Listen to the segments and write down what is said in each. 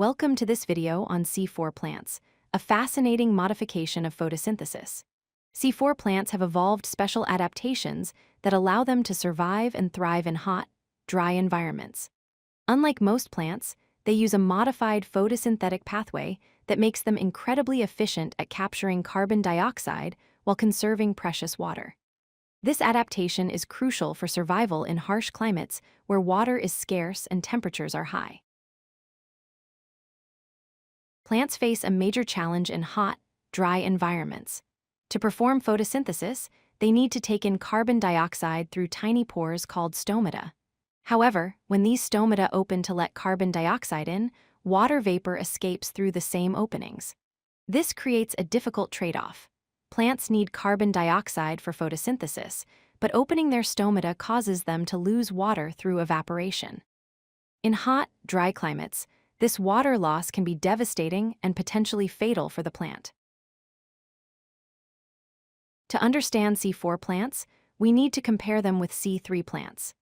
Welcome to this video on C4 plants, a fascinating modification of photosynthesis. C4 plants have evolved special adaptations that allow them to survive and thrive in hot, dry environments. Unlike most plants, they use a modified photosynthetic pathway that makes them incredibly efficient at capturing carbon dioxide while conserving precious water. This adaptation is crucial for survival in harsh climates where water is scarce and temperatures are high. Plants face a major challenge in hot, dry environments. To perform photosynthesis, they need to take in carbon dioxide through tiny pores called stomata. However, when these stomata open to let carbon dioxide in, water vapor escapes through the same openings. This creates a difficult trade-off. Plants need carbon dioxide for photosynthesis, but opening their stomata causes them to lose water through evaporation. In hot, dry climates, this water loss can be devastating and potentially fatal for the plant. To understand C4 plants, we need to compare them with C3 plants.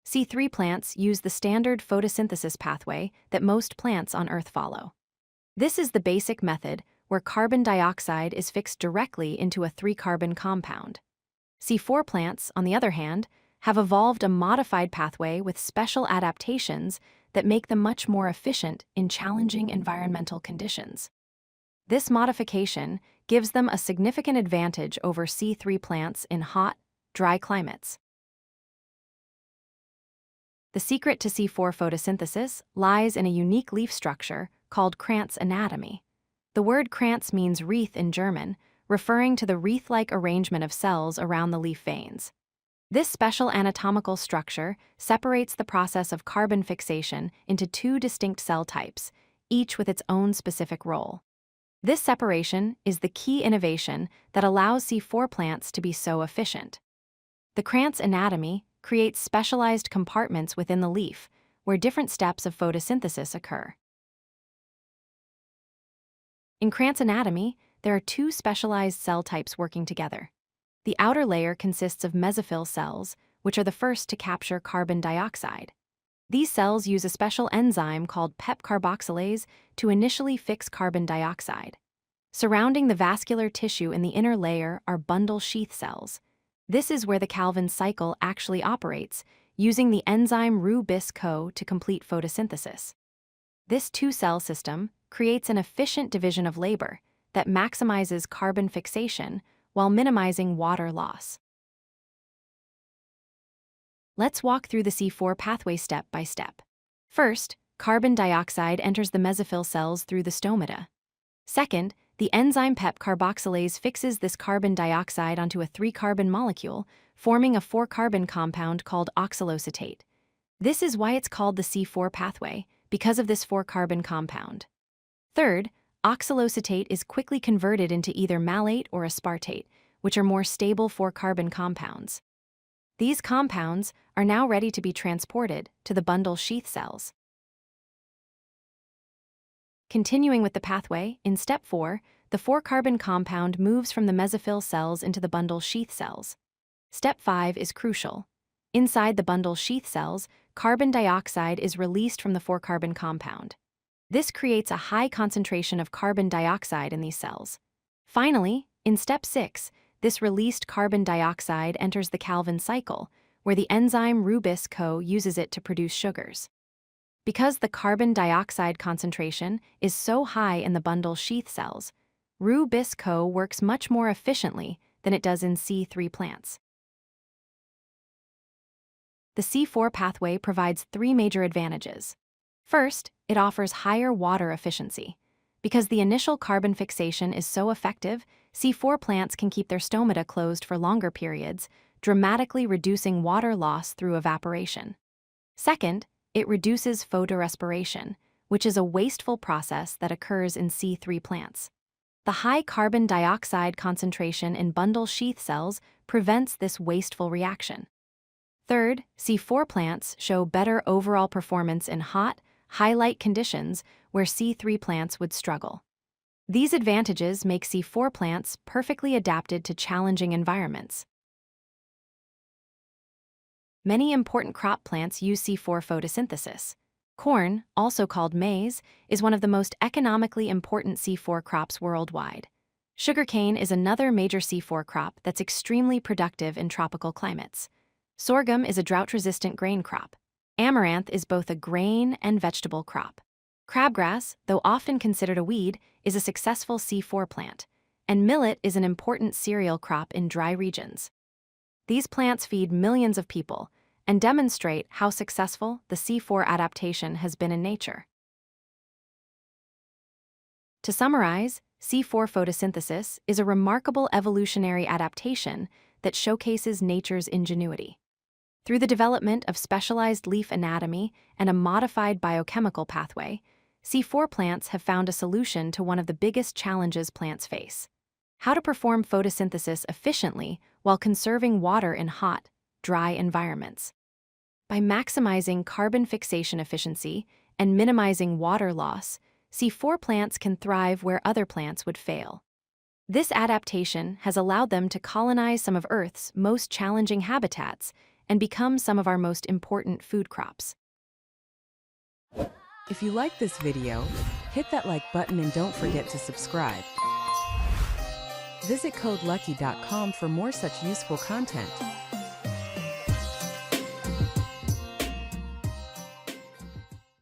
C3 plants use the standard photosynthesis pathway that most plants on Earth follow. This is the basic method where carbon dioxide is fixed directly into a 3-carbon compound. C4 plants, on the other hand, have evolved a modified pathway with special adaptations that make them much more efficient in challenging environmental conditions. This modification gives them a significant advantage over C3 plants in hot, dry climates. The secret to C4 photosynthesis lies in a unique leaf structure called Kranz Anatomy. The word Kranz means wreath in German, referring to the wreath-like arrangement of cells around the leaf veins. This special anatomical structure separates the process of carbon fixation into 2 distinct cell types, each with its own specific role. This separation is the key innovation that allows C4 plants to be so efficient. The Kranz anatomy creates specialized compartments within the leaf, where different steps of photosynthesis occur. In Kranz anatomy, there are 2 specialized cell types working together. The outer layer consists of mesophyll cells, which are the first to capture carbon dioxide. These cells use a special enzyme called PEP carboxylase to initially fix carbon dioxide. Surrounding the vascular tissue in the inner layer are bundle sheath cells. This is where the Calvin cycle actually operates, using the enzyme Ru-bis-Co to complete photosynthesis. This 2-cell system creates an efficient division of labor that maximizes carbon fixation while minimizing water loss. Let's walk through the C4 pathway step by step. First, carbon dioxide enters the mesophyll cells through the stomata. Second, the enzyme PEP carboxylase fixes this carbon dioxide onto a 3-carbon molecule, forming a 4-carbon compound called oxaloacetate. This is why it's called the C4 pathway, because of this 4-carbon compound. Third, oxaloacetate is quickly converted into either malate or aspartate, which are more stable 4-carbon compounds. These compounds are now ready to be transported to the bundle sheath cells. Continuing with the pathway, in step 4, the 4-carbon compound moves from the mesophyll cells into the bundle sheath cells. Step 5 is crucial. Inside the bundle sheath cells, carbon dioxide is released from the 4-carbon compound. This creates a high concentration of carbon dioxide in these cells. Finally, in step 6, this released carbon dioxide enters the Calvin cycle, where the enzyme Ru-bis-Co uses it to produce sugars. Because the carbon dioxide concentration is so high in the bundle sheath cells, Ru-bis-Co works much more efficiently than it does in C3 plants. The C4 pathway provides 3 major advantages. First, it offers higher water efficiency. Because the initial carbon fixation is so effective, C4 plants can keep their stomata closed for longer periods, dramatically reducing water loss through evaporation. Second, it reduces photorespiration, which is a wasteful process that occurs in C3 plants. The high carbon dioxide concentration in bundle sheath cells prevents this wasteful reaction. Third, C4 plants show better overall performance in hot, high-light conditions where C3 plants would struggle. These advantages make C4 plants perfectly adapted to challenging environments. Many important crop plants use C4 photosynthesis. Corn, also called maize, is one of the most economically important C4 crops worldwide. Sugarcane is another major C4 crop that's extremely productive in tropical climates. Sorghum is a drought-resistant grain crop. Amaranth is both a grain and vegetable crop. Crabgrass, though often considered a weed, is a successful C4 plant, and millet is an important cereal crop in dry regions. These plants feed millions of people and demonstrate how successful the C4 adaptation has been in nature. To summarize, C4 photosynthesis is a remarkable evolutionary adaptation that showcases nature's ingenuity. Through the development of specialized leaf anatomy and a modified biochemical pathway, C4 plants have found a solution to one of the biggest challenges plants face: how to perform photosynthesis efficiently while conserving water in hot, dry environments. By maximizing carbon fixation efficiency and minimizing water loss, C4 plants can thrive where other plants would fail. This adaptation has allowed them to colonize some of Earth's most challenging habitats and become some of our most important food crops. If you like this video, hit that like button and don't forget to subscribe. Visit codelucky.com for more such useful content.